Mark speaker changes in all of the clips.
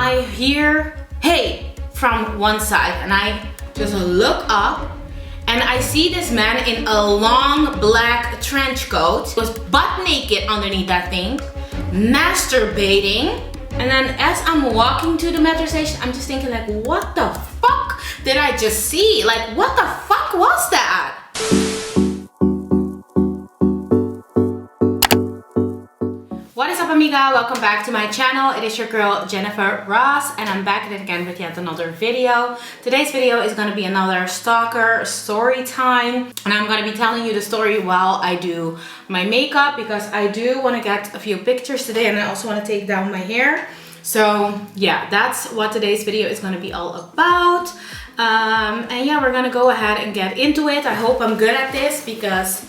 Speaker 1: I hear hey from one side, and I just look up and I see this man in a long black trench coat. He was butt naked underneath that thing, masturbating. And then as I'm walking to the metro station, I'm just thinking like, what the fuck did I just see? Like, what the fuck was that? What is up, amiga? Welcome back to my channel. It is your girl Jennyfer Ross, and I'm back at it again with yet another video. Today's video is going to be another stalker story time, and I'm going to be telling you the story while I do my makeup, because I do want to get a few pictures today, and I also want to take down my hair. So yeah, that's what today's video is going to be all about. And yeah, we're going to go ahead and get into it. I hope I'm good at this, because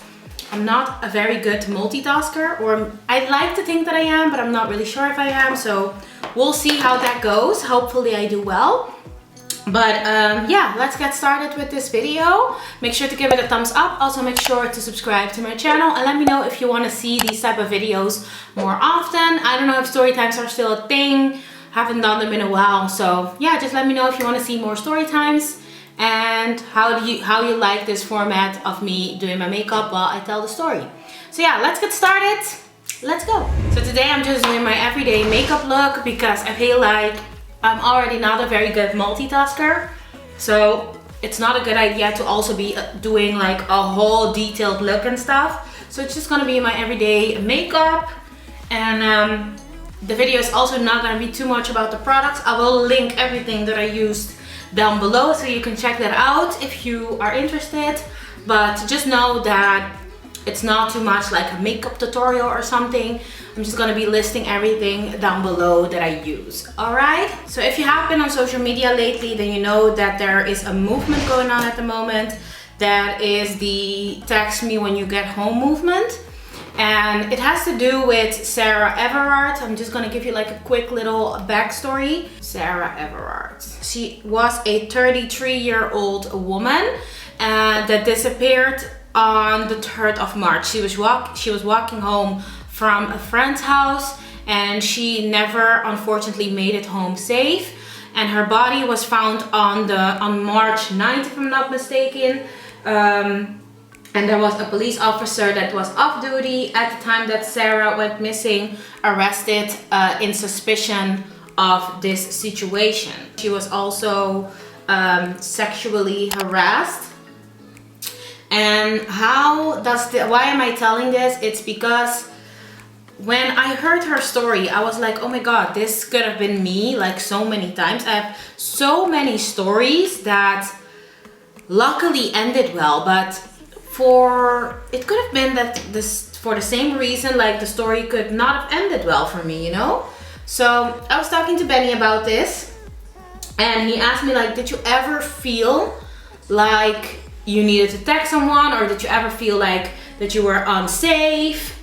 Speaker 1: I'm not a very good multitasker, or I'd like to think that I am, but I'm not really sure if I am. So we'll see how that goes. Hopefully I do well. But yeah, let's get started with this video. Make sure to give it a thumbs up. Also make sure to subscribe to my channel, and let me know if you want to see these type of videos more often. I don't know if story times are still a thing. Haven't done them in a while. So yeah, just let me know if you want to see more story times. And how you like this format of me doing my makeup while I tell the story. So yeah, let's get started. Let's go. So today I'm just doing my everyday makeup look, because I feel like I'm already not a very good multitasker. So it's not a good idea to also be doing like a whole detailed look and stuff. So it's just gonna be my everyday makeup. And the video is also not gonna be too much about the products. I will link everything that I used down below, so you can check that out if you are interested. But just know that it's not too much like a makeup tutorial or something. I'm just gonna be listing everything down below that I use. Alright, so if you have been on social media lately, then you know that there is a movement going on at the moment. That is the text me when you get home movement. And it has to do with Sarah Everard. I'm just gonna give you like a quick little backstory. Sarah Everard. She was a 33-year-old woman that disappeared on the 3rd of March. She was walking home from a friend's house, and she never, unfortunately, made it home safe. And her body was found on March 9th, if I'm not mistaken. And there was a police officer that was off duty at the time that Sarah went missing, arrested in suspicion of this situation. She was also sexually harassed. And why am I telling this? It's because when I heard her story, I was like, oh my god, this could have been me like so many times. I have so many stories that luckily ended well, but it could have been that for the same reason, like the story could not have ended well for me, you know? So I was talking to Benny about this, and he asked me like, did you ever feel like you needed to text someone, or did you ever feel like that you were unsafe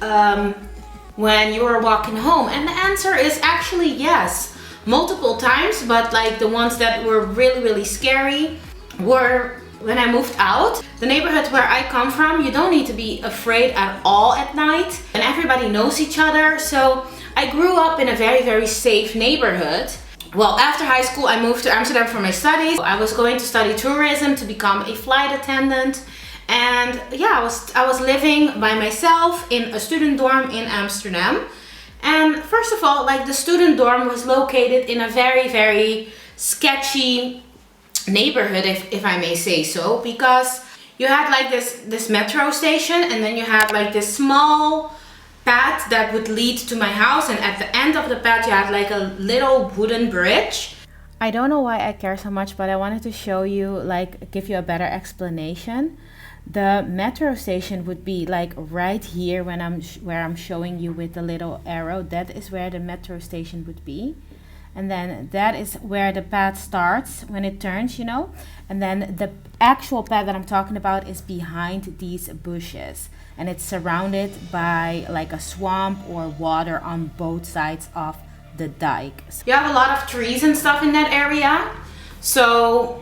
Speaker 1: when you were walking home? And the answer is actually yes, multiple times, but like the ones that were really, really scary were when I moved out. The neighborhood where I come from, you don't need to be afraid at all at night, and everybody knows each other. So I grew up in a very, very safe neighborhood. Well, after high school, I moved to Amsterdam for my studies. I was going to study tourism to become a flight attendant. And yeah, I was living by myself in a student dorm in Amsterdam. And first of all, like the student dorm was located in a very, very sketchy neighborhood, if I may say so, because you had like this metro station, and then you had like this small path that would lead to my house, and at the end of the path you had like a little wooden bridge. I don't know why I care so much, but I wanted to show you, like give you a better explanation. The metro station would be like right here where I'm showing you with the little arrow. That is where the metro station would be. And then that is where the path starts when it turns, you know. And then the actual path that I'm talking about is behind these bushes. And it's surrounded by like a swamp or water on both sides of the dike. You have a lot of trees and stuff in that area. So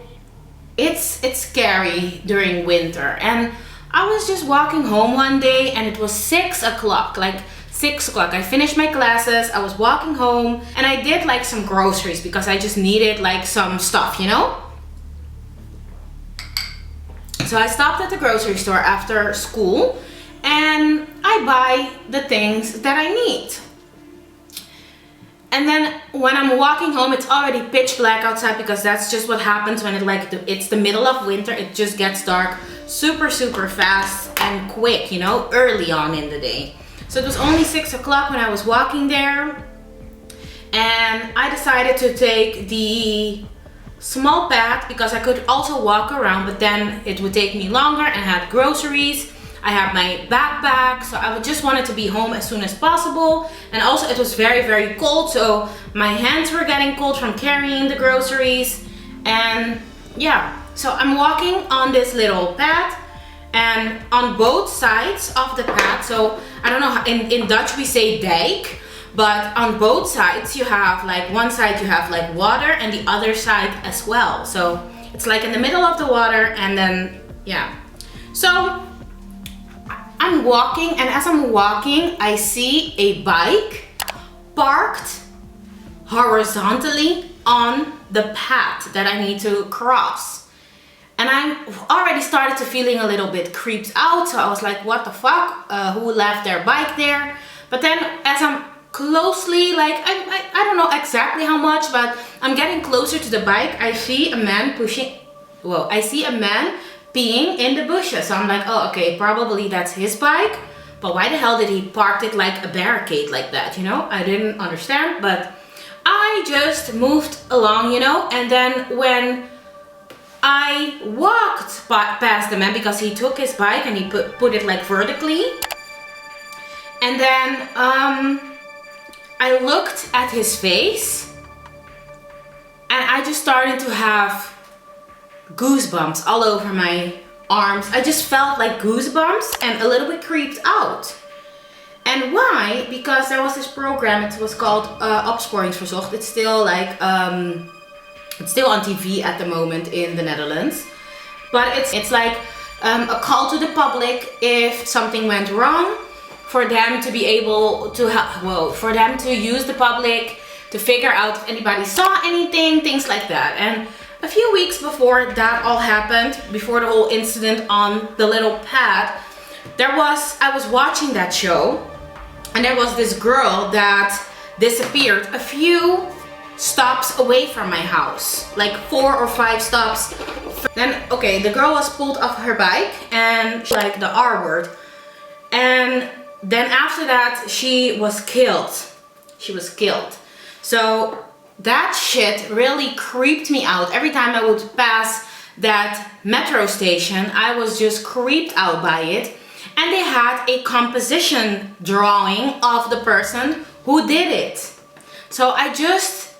Speaker 1: it's scary during winter. And I was just walking home one day, and it was 6 o'clock, like 6 o'clock. I finished my classes, I was walking home, and I did like some groceries because I just needed like some stuff, you know? So I stopped at the grocery store after school and I buy the things that I need. And then when I'm walking home, it's already pitch black outside because that's just what happens when it's the middle of winter. It just gets dark super fast and quick, you know, early on in the day. So it was only 6 o'clock when I was walking there, and I decided to take the small path because I could also walk around, but then it would take me longer, and I had groceries. I had my backpack, so I just wanted to be home as soon as possible. And also it was very cold, so my hands were getting cold from carrying the groceries. And yeah, so I'm walking on this little path, and on both sides of the path, so I don't know how, in Dutch we say dijk, but on both sides you have like, one side you have like water and the other side as well. So it's like in the middle of the water, and then yeah. So I'm walking, and as I'm walking I see a bike parked horizontally on the path that I need to cross. And I already started to feeling a little bit creeped out, so I was like, what the fuck, who left their bike there? But then as I'm closely, like I don't know exactly how much, but I'm getting closer to the bike, I see a man peeing in the bushes. So I'm like, oh okay, probably that's his bike, but why the hell did he park it like a barricade like that, you know? I didn't understand, but I just moved along, you know. And then when I walked past the man, because he took his bike and he put it like vertically, and then I looked at his face, and I just started to have goosebumps all over my arms. I just felt like goosebumps and a little bit creeped out. And why? Because there was this program, it was called Opsporingsverzocht. It's still like it's still on TV at the moment in the Netherlands, but it's like a call to the public if something went wrong, for them to be able to for them to use the public to figure out if anybody saw anything, things like that. And a few weeks before that all happened, before the whole incident on the little path, I was watching that show, and there was this girl that disappeared a few stops away from my house, like 4 or 5 stops. Then okay, the girl was pulled off her bike and like the R word, and then after that she was killed. So that shit really creeped me out. Every time I would pass that metro station, I was just creeped out by it. And they had a composition drawing of the person who did it. So I just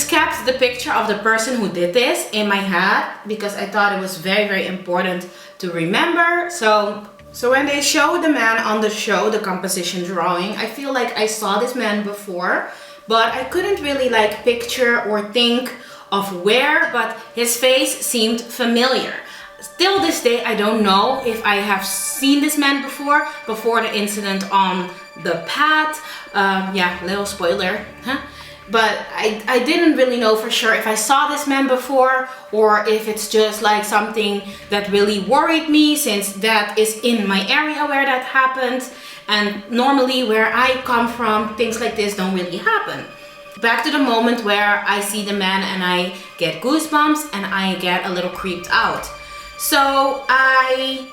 Speaker 1: kept the picture of the person who did this in my head because I thought it was very important to remember. So when they showed the man on the show, the composition drawing, I feel like I saw this man before, but I couldn't really like picture or think of where, but his face seemed familiar. Still this day, I don't know if I have seen this man before the incident on the path. Yeah, little spoiler, huh? But I didn't really know for sure if I saw this man before, or if it's just like something that really worried me, since that is in my area where that happened, and normally where I come from, things like this don't really happen. Back to the moment where I see the man and I get goosebumps and I get a little creeped out. So I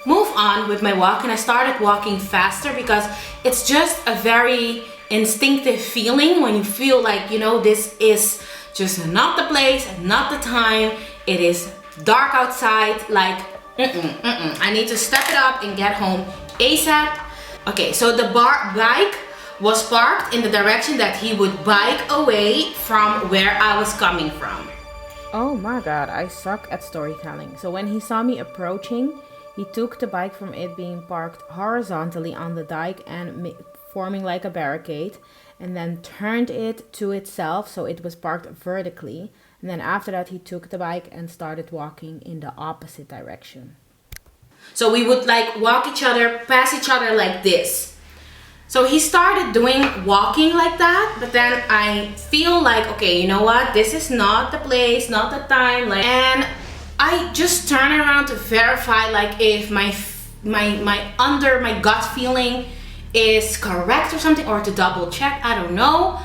Speaker 1: move on with my walk, and I started walking faster because it's just a very instinctive feeling when you feel like, you know, this is just not the place, not the time, it is dark outside, like I need to step it up and get home ASAP. Okay, so the bike was parked in the direction that he would bike away from where I was coming from. Oh my god, I suck at storytelling. So when he saw me approaching, he took the bike from it being parked horizontally on the dike and forming like a barricade, and then turned it to itself so it was parked vertically. And then after that he took the bike and started walking in the opposite direction. So we would like walk each other, pass each other like this. So he started doing walking like that, but then I feel like, okay, you know what? This is not the place, not the time. Like, and I just turn around to verify like if my gut feeling is correct or something, or to double check, I don't know.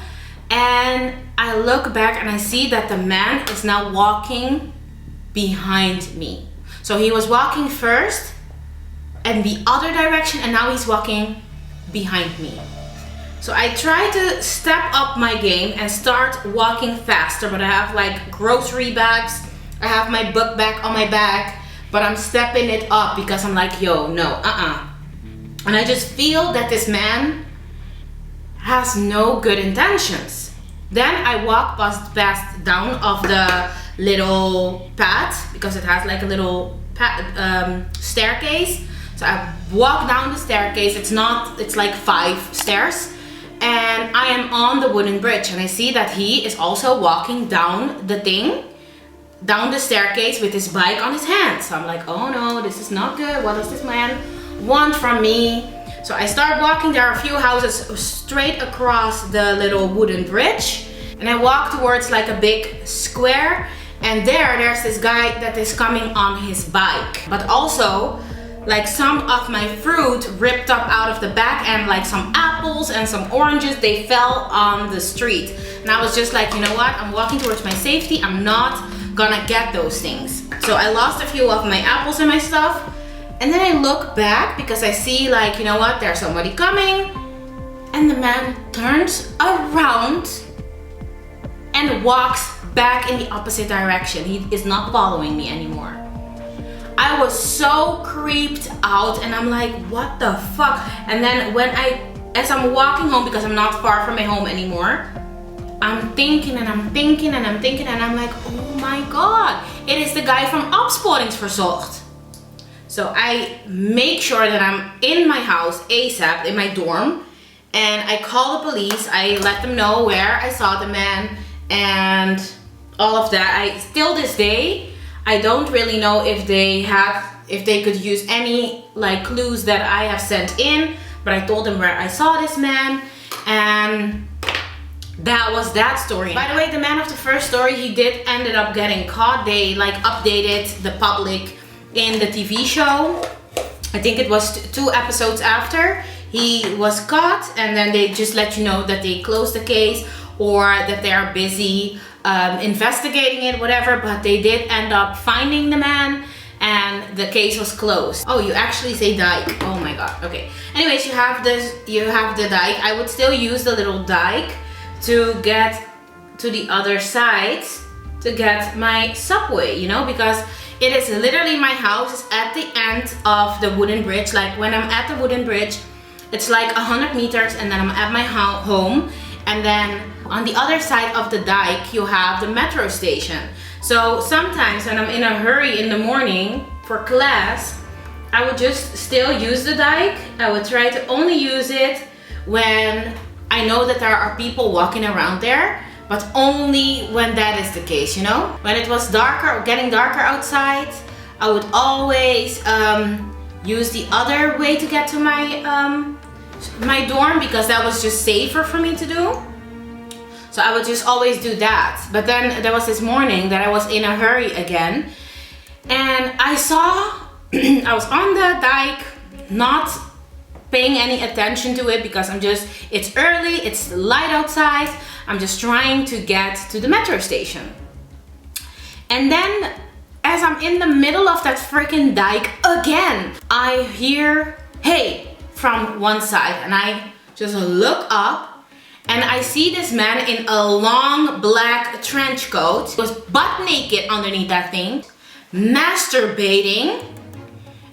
Speaker 1: And I look back and I see that the man is now walking behind me. So he was walking first in the other direction, and now he's walking behind me. So I try to step up my game and start walking faster, but I have like grocery bags, I have my book bag on my back, but I'm stepping it up because I'm like, yo, no, and I just feel that this man has no good intentions. Then I walk past down of the little path, because it has like a little staircase. So I walk down the staircase. It's like 5 stairs, and I am on the wooden bridge, and I see that he is also walking down the staircase with his bike on his hand. So I'm like, oh no, this is not good. What does this man want from me? So I start walking. There are a few houses straight across the little wooden bridge, and I walk towards like a big square, and there's this guy that is coming on his bike, but also like some of my fruit ripped up out of the back, and like some apples and some oranges, they fell on the street. And I was just like, you know what, I'm walking towards my safety, I'm not gonna get those things. So I lost a few of my apples and my stuff, and then I look back because I see like, you know what, there's somebody coming, and the man turns around and walks back in the opposite direction. He is not following me anymore. I was so creeped out, and I'm like, what the fuck? And then as I'm walking home, because I'm not far from my home anymore, I'm thinking and I'm thinking and I'm thinking, and I'm like, oh my god, it is the guy from Opsporingsverzocht. So I make sure that I'm in my house ASAP, in my dorm, and I call the police. I let them know where I saw the man and all of that. Still this day, I don't really know if they could use any like clues that I have sent in, but I told them where I saw this man, and that was that story. By the way, the man of the first story, he did ended up getting caught. They like updated the public in the TV show. I think it was 2 episodes after he was caught, and then they just let you know that they closed the case, or that they are busy investigating it, whatever. But they did end up finding the man, and the case was closed. Oh, you actually say dike. Oh my god. Okay. Anyways, you have the dike. I would still use the little dike to get to the other side to get my subway, you know, because it is literally, my house is at the end of the wooden bridge. Like when I'm at the wooden bridge, it's like 100 meters, and then I'm at my home, and then on the other side of the dike you have the metro station. So sometimes when I'm in a hurry in the morning for class, I would just still use the dike. I would try to only use it when I know that there are people walking around there, but only when that is the case, you know? When it was darker or getting darker outside, I would always use the other way to get to my dorm, because that was just safer for me to do. So I would just always do that. But then there was this morning that I was in a hurry again, and I saw I was on the dike, not paying any attention to it, because it's early, it's light outside, I'm just trying to get to the metro station. And then as I'm in the middle of that freaking dike again, I hear hey from one side, and I just look up, and I see this man in a long black trench coat. He was butt naked underneath that thing, masturbating.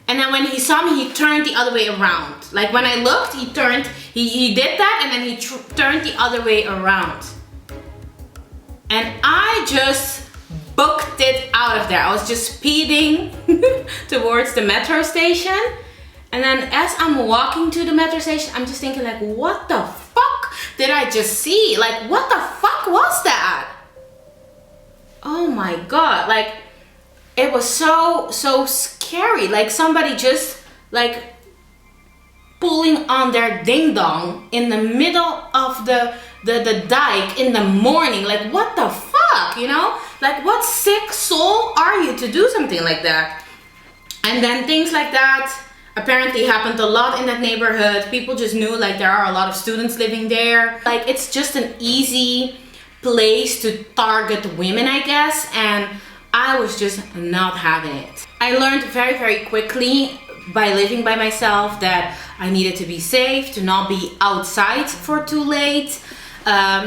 Speaker 1: And then when he saw me, he turned the other way around. Like when I looked, he turned, he did that, and then he turned the other way around. And I just booked it out of there. I was just speeding towards the metro station. And then as I'm walking to the metro station, I'm just thinking like, what the fuck did I just see? Like, what the fuck was that? Oh my god, like, it was so scary. scary. Like somebody just like pulling on their ding dong in the middle of the dike in the morning. Like what the fuck, you know? Like what sick soul are you to do something like that? And then things like that apparently happened a lot in that neighborhood. People just knew like there are a lot of students living there. Like it's just an easy place to target women, I guess, and I was just not having it. I learned very, very quickly by living by myself that I needed to be safe, to not be outside for too late,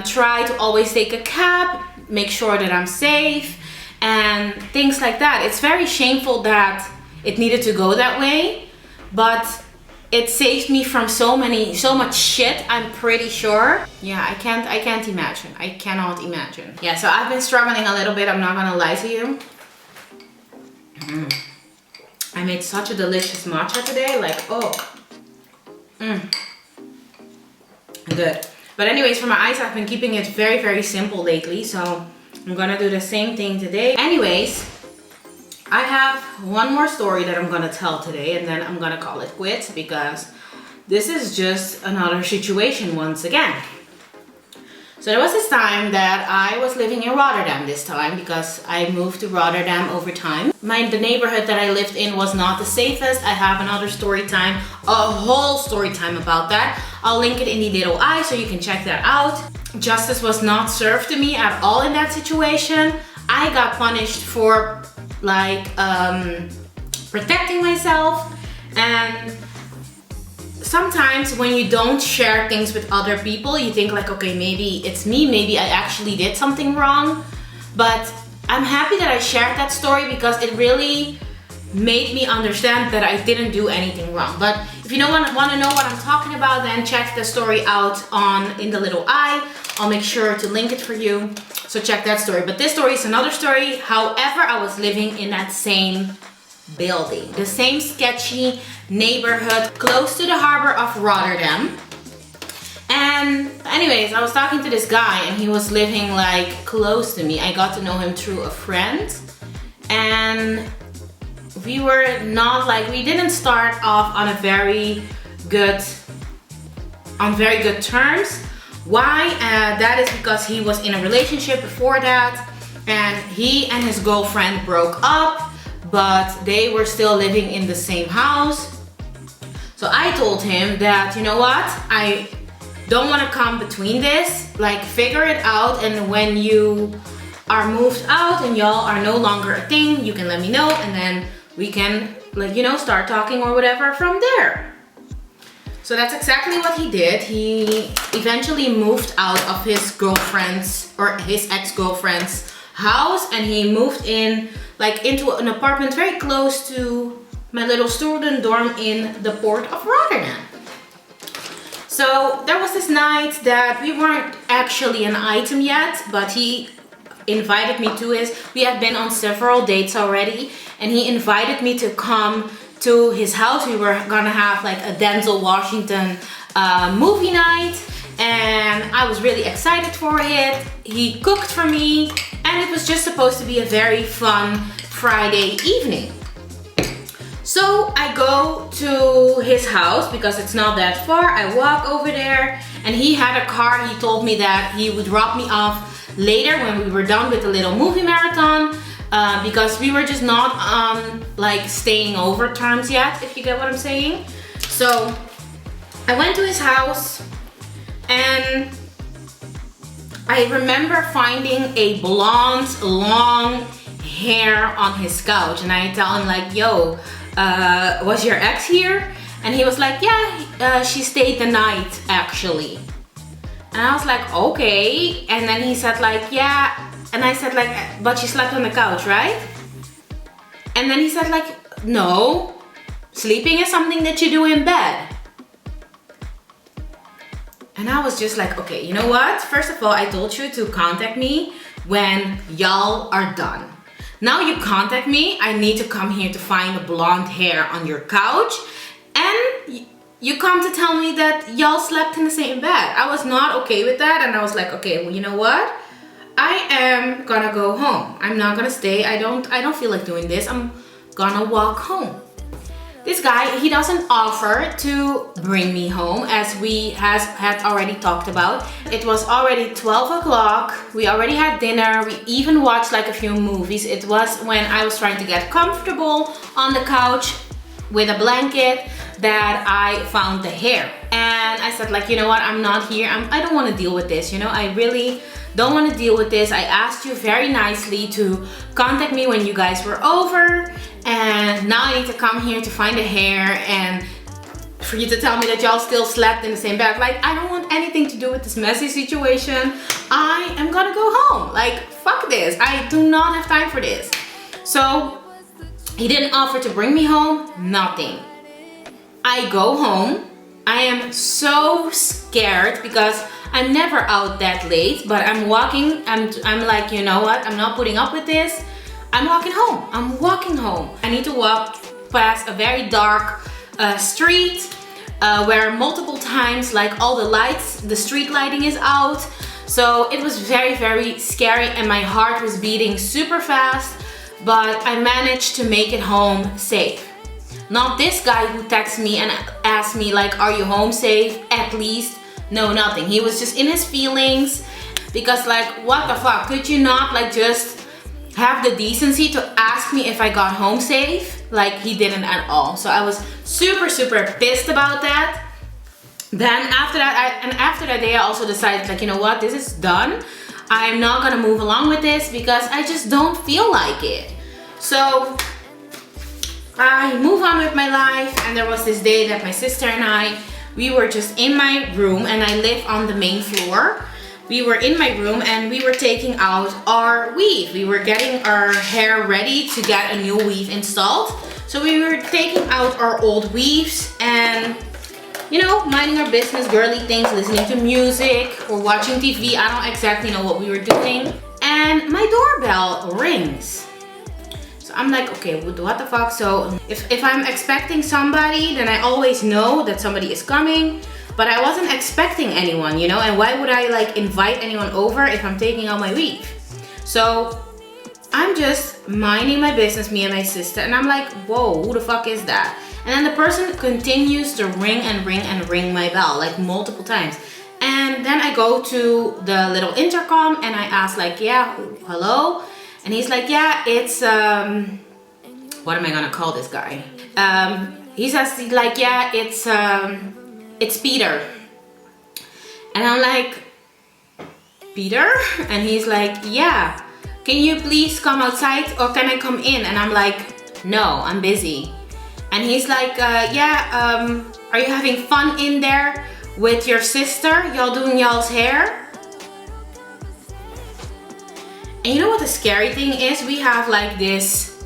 Speaker 1: try to always take a cab, make sure that I'm safe, and things like that. It's very shameful that it needed to go that way, but it saved me from so much shit, I'm pretty sure. Yeah, I can't imagine. I cannot imagine. Yeah, so I've been struggling a little bit, I'm not gonna lie to you. I made such a delicious matcha today, like, oh. Good. But anyways, for my eyes, I've been keeping it very, very simple lately, so I'm gonna do the same thing today. Anyways, I have one more story that I'm gonna tell today, and then I'm gonna call it quits, because this is just another situation once again. So there was this time that I was living in Rotterdam this time, because I moved to Rotterdam over time. The neighborhood that I lived in was not the safest. I have another story time, a whole story time about that. I'll link it in the little eye so you can check that out. Justice was not served to me at all in that situation. I got punished for like protecting myself, and sometimes when you don't share things with other people, you think like, okay, maybe it's me, maybe I actually did something wrong. But I'm happy that I shared that story, because it really made me understand that I didn't do anything wrong. But if you don't want to know what I'm talking about, then check the story out in the little eye. I'll make sure to link it for you, so check that story. But this story is another story. However, I was living in that same building, the same sketchy neighborhood close to the harbor of Rotterdam. And anyways, I was talking to this guy, and he was living like close to me. I got to know him through a friend, and we were not like, we didn't start off on very good terms. Why? That is because he was in a relationship before that, and he and his girlfriend broke up, but they were still living in the same house. So I told him that, you know what, I don't want to come between this, like figure it out, and when you are moved out and y'all are no longer a thing, you can let me know, and then we can, like, you know, start talking or whatever from there. So that's exactly what he did. He eventually moved out of his girlfriend's, or his ex-girlfriend's house, and he moved in like into an apartment very close to my little student dorm in the port of Rotterdam. So there was this night that we weren't actually an item yet, but he invited me to his, we had been on several dates already, and he invited me to come to his house. We were gonna have like a Denzel Washington movie night, and I was really excited for it. He cooked for me, and it was just supposed to be a very fun Friday evening. So I go to his house because it's not that far. I walk over there, and he had a car. He told me that he would drop me off later when we were done with the little movie marathon, because we were just not like staying over terms yet, if you get what I'm saying. So I went to his house, and I remember finding a blonde, long hair on his couch, and I tell him like, yo, was your ex here? And he was like, yeah, she stayed the night actually. And I was like, okay. And then he said like, yeah. And I said like, but she slept on the couch, right? And then he said like, no, sleeping is something that you do in bed. And I was just like, okay, you know what? First of all, I told you to contact me when y'all are done. Now you contact me, I need to come here to find the blonde hair on your couch, and you come to tell me that y'all slept in the same bed. I was not okay with that, and I was like, okay, well, you know what? I am gonna go home. I'm not gonna stay. I don't feel like doing this. I'm gonna walk home. This guy, he doesn't offer to bring me home, as we had already talked about. It was already 12 o'clock. We already had dinner. We even watched like a few movies. It was when I was trying to get comfortable on the couch with a blanket that I found the hair. And I said, like, you know what, I'm not here. I don't want to deal with this, you know. I really don't want to deal with this. I asked you very nicely to contact me when you guys were over, and now I need to come here to find the hair and for you to tell me that y'all still slept in the same bed. Like, I don't want anything to do with this messy situation. I am gonna go home. Like, fuck this. I do not have time for this. So he didn't offer to bring me home, nothing. I go home. I am so scared because I'm never out that late, but I'm walking. I'm like, you know what? I'm not putting up with this. I'm walking home. I'm walking home. I need to walk past a very dark street where multiple times, like, all the lights, the street lighting is out. So it was very, very scary, and my heart was beating super fast, but I managed to make it home safe. Not this guy who texted me and asked me, like, are you home safe at least? No, nothing. He was just in his feelings because, like, what the fuck? Could you not, like, just have the decency to ask me if I got home safe? Like, he didn't at all. So I was super, super pissed about that. Then after that, after that day, I also decided, like, you know what? This is done. I'm not gonna move along with this because I just don't feel like it. So I move on with my life, and there was this day that my sister and we were just in my room, and I live on the main floor. We were in my room and we were taking out our weave. We were getting our hair ready to get a new weave installed. So we were taking out our old weaves and, you know, minding our business, girly things, listening to music or watching TV. I don't exactly know what we were doing. And my doorbell rings. So I'm like, okay, what the fuck? So if I'm expecting somebody, then I always know that somebody is coming. But I wasn't expecting anyone, you know, and why would I, like, invite anyone over if I'm taking out my weave? So I'm just minding my business, me and my sister, and I'm like, whoa, who the fuck is that? And then the person continues to ring and ring and ring my bell, like, multiple times. And then I go to the little intercom and I ask, like, yeah, hello? And he's like, yeah, it's, what am I gonna call this guy? He says, like, yeah, it's Peter. And I'm like, Peter? And he's like, yeah, can you please come outside or can I come in? And I'm like, no, I'm busy. And he's like, yeah, are you having fun in there with your sister? Y'all doing y'all's hair? And you know what the scary thing is? We have, like, this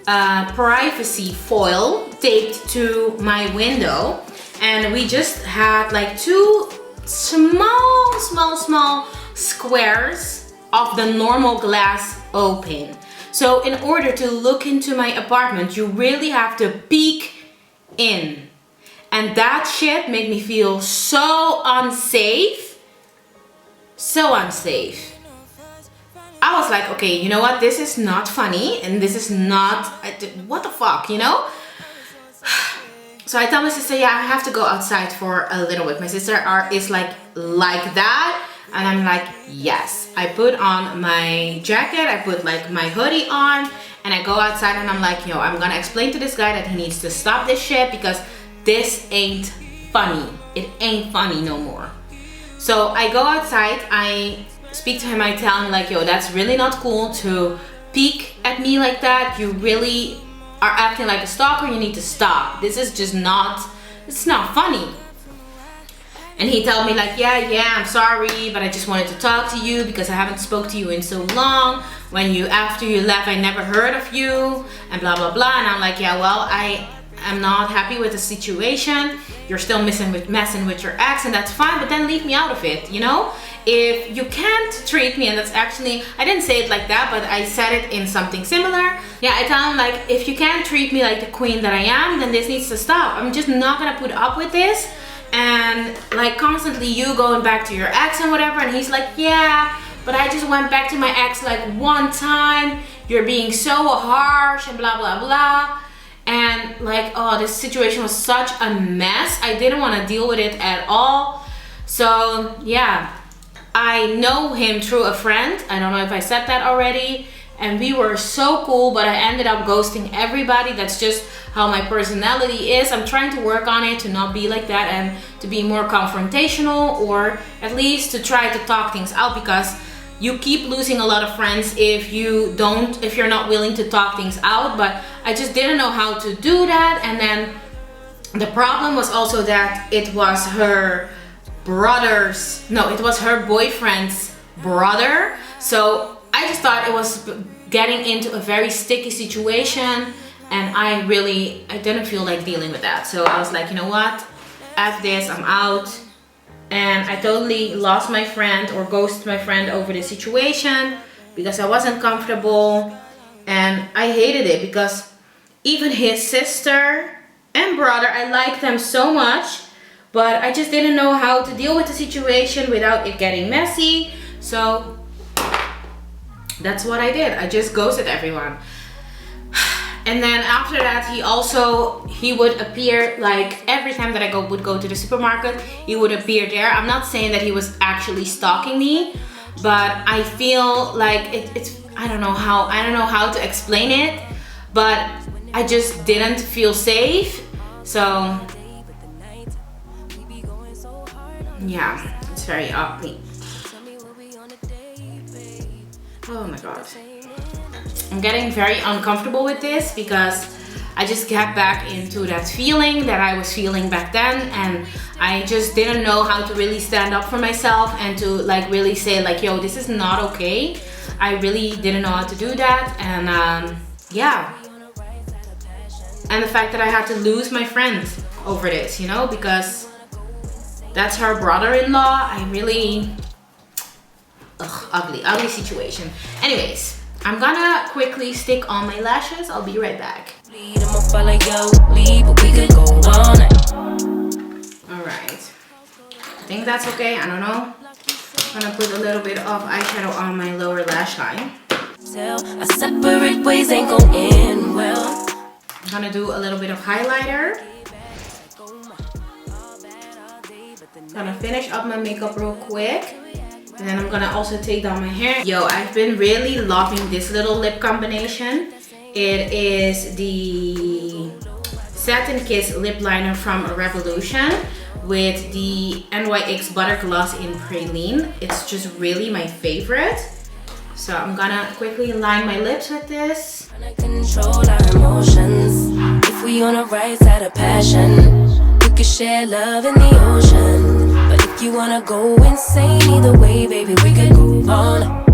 Speaker 1: privacy foil taped to my window. And we just had, like, two small squares of the normal glass open. So in order to look into my apartment, you really have to peek in. And that shit made me feel so unsafe. So unsafe. I was like, okay, you know what? This is not funny. And this is not, what the fuck, you know? So I tell my sister, yeah, I have to go outside for a little bit. My sister is like that. And I'm like, yes. I put on my jacket, I put, like, my hoodie on, and I go outside and I'm like, yo, I'm gonna explain to this guy that he needs to stop this shit because this ain't funny. It ain't funny no more. So I go outside, I speak to him, I tell him, like, yo, that's really not cool to peek at me like that. You really are acting like a stalker. You need to stop. This is just not, it's not funny. And he told me, like, yeah, I'm sorry, but I just wanted to talk to you because I haven't spoke to you in so long. After you left, I never heard of you, and blah, blah, blah. And I'm like, yeah, well, I am not happy with the situation. You're still messing with your ex, and that's fine, but then leave me out of it, you know? If you can't treat me, and that's actually, I didn't say it like that, but I said it in something similar. Yeah, I tell him, like, if you can't treat me like the queen that I am, then this needs to stop. I'm just not gonna put up with this. And, like, constantly you going back to your ex and whatever. And he's like, yeah, but I just went back to my ex like one time. You're being so harsh and blah blah blah. And like, oh, this situation was such a mess. I didn't want to deal with it at all. So yeah, I know him through a friend. I don't know if I said that already. And we were so cool, but I ended up ghosting everybody. That's just how my personality is. I'm trying to work on it to not be like that and to be more confrontational, or at least to try to talk things out, because you keep losing a lot of friends if you're not willing to talk things out. But I just didn't know how to do that. And then the problem was also that it was her boyfriend's brother. So I just thought it was getting into a very sticky situation, and I didn't feel like dealing with that. So I was like, you know what, F this, I'm out. And I totally lost my friend, or ghosted my friend, over this situation because I wasn't comfortable. And I hated it because even his sister and brother, I liked them so much, but I just didn't know how to deal with the situation without it getting messy. So that's what I did. I just ghosted everyone. And then after that, he would appear, like every time that I would go to the supermarket, he would appear there. I'm not saying that he was actually stalking me, but I feel like it's I don't know how to explain it, but I just didn't feel safe. So yeah, it's very ugly. Oh my god. I'm getting very uncomfortable with this because I just got back into that feeling that I was feeling back then, and I just didn't know how to really stand up for myself and to like really say like, yo, this is not okay. I really didn't know how to do that. And yeah, and the fact that I had to lose my friend over this, you know, because that's her brother-in-law. I really ugly situation. Anyways, I'm gonna quickly stick on my lashes. I'll be right back. Alright, I think that's okay. I don't know. I'm gonna put a little bit of eyeshadow on my lower lash line. Separate ways ain't going well. I'm gonna do a little bit of highlighter. Gonna finish up my makeup real quick. And then I'm gonna also take down my hair. Yo, I've been really loving this little lip combination. It is the Satin Kiss lip liner from Revolution with the NYX Butter Gloss in Praline. It's just really my favorite. So I'm gonna quickly line my lips with this. Control our emotions. If we on the right side of passion, we could share love in the ocean. But if you wanna go insane either way, baby, we could go on.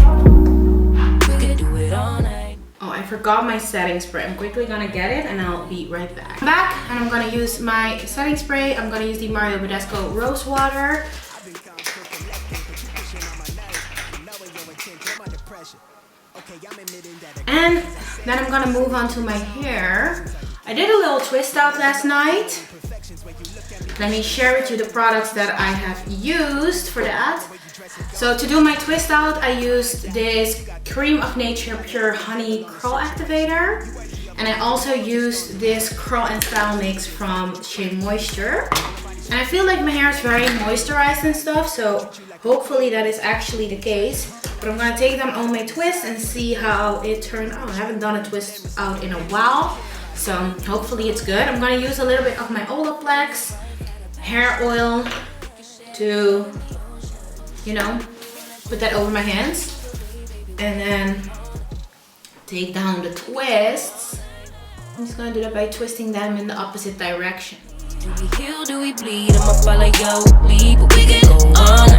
Speaker 1: We could do it all night. Oh, I forgot my setting spray. I'm quickly gonna get it and I'll be right back. I'm back and I'm gonna use my setting spray. I'm gonna use the Badescu Rose Water. And then I'm gonna move on to my hair. I did a little twist out last night. Let me share with you the products that I have used for that. So to do my twist out, I used this Creme of Nature Pure Honey Curl Activator. And I also used this Curl and Style Mix from Shea Moisture. And I feel like my hair is very moisturized and stuff, so hopefully that is actually the case. But I'm gonna take them on my twist and see how it turned out. I haven't done a twist out in a while, so hopefully it's good. I'm gonna use a little bit of my Olaplex hair oil to, you know, put that over my hands. And then take down the twists. I'm just gonna do that by twisting them in the opposite direction. Do we heal, do we bleed? I'ma follow your lead, but we can go on.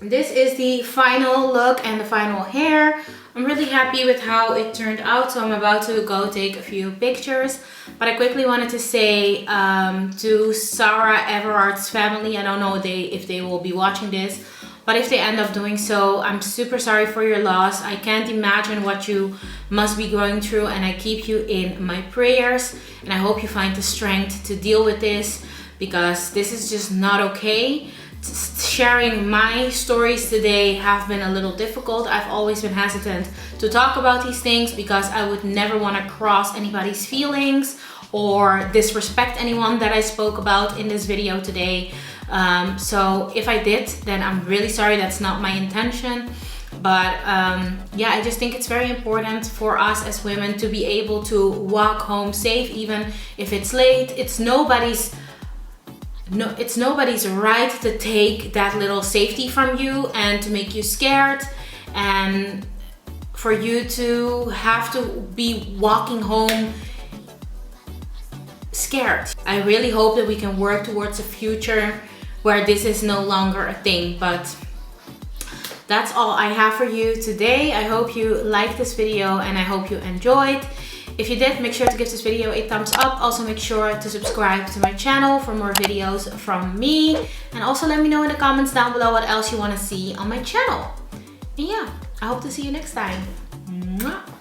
Speaker 1: This is the final look and the final hair. I'm really happy with how it turned out, so I'm about to go take a few pictures. But I quickly wanted to say to Sarah Everard's family, I don't know if they will be watching this, but if they end up doing so, I'm super sorry for your loss. I can't imagine what you must be going through, and I keep you in my prayers. And I hope you find the strength to deal with this, because this is just not okay. Sharing my stories today have been a little difficult. I've always been hesitant to talk about these things because I would never want to cross anybody's feelings or disrespect anyone that I spoke about in this video today. So if I did, then I'm really sorry. That's not my intention. But yeah, I just think it's very important for us as women to be able to walk home safe, even if it's late. It's nobody's right to take that little safety from you and to make you scared, and for you to have to be walking home scared. I really hope that we can work towards a future where this is no longer a thing. But that's all I have for you today. I hope you liked this video and I hope you enjoyed. If you did, make sure to give this video a thumbs up. Also make sure to subscribe to my channel for more videos from me. And also let me know in the comments down below what else you want to see on my channel. And yeah, I hope to see you next time. Mwah.